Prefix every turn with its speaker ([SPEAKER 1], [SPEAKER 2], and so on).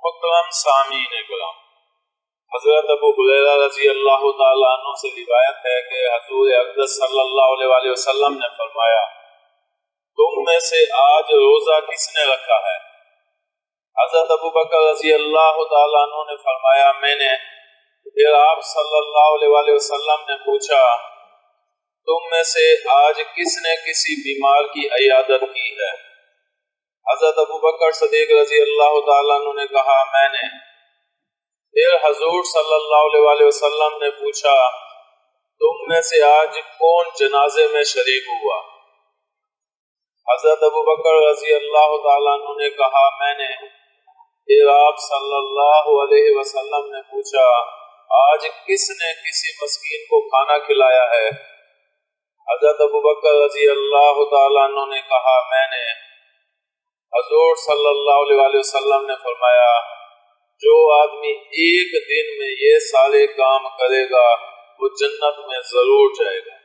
[SPEAKER 1] محترم سامعین کرام، حضرت ابو ہریرہ رضی اللہ تعالیٰ عنہ سے روایت ہے کہ حضور اقدس صلی اللہ علیہ وآلہ وسلم نے فرمایا، تم میں سے آج روزہ کس نے رکھا ہے؟ حضرت ابو بکر رضی اللہ تعالیٰ عنہ نے فرمایا میں نے۔ پھر آپ صلی اللہ علیہ وآلہ وسلم نے پوچھا، تم میں سے آج کس نے کسی بیمار کی عیادت کی ہے؟ حضرت ابو بکر صدیق رضی اللہ تعالیٰ عنہ نے کہا میں نے۔ پھر حضور صلی اللہ علیہ وآلہ وسلم نے پوچھا، تم میں سے آج کون جنازے میں شریک ہوا؟ حضرت ابو بکر رضی اللہ تعالیٰ عنہ نے کہا میں نے۔ پھر آپ صلی اللہ علیہ وسلم نے پوچھا، آج کس نے کسی مسکین کو کھانا کھلایا ہے؟ حضرت ابو بکر رضی اللہ تعالیٰ عنہ نے کہا میں نے۔ حضور صلی اللہ علیہ وآلہ وسلم نے فرمایا، جو آدمی ایک دن میں یہ سارے کام کرے گا وہ جنت میں ضرور جائے گا۔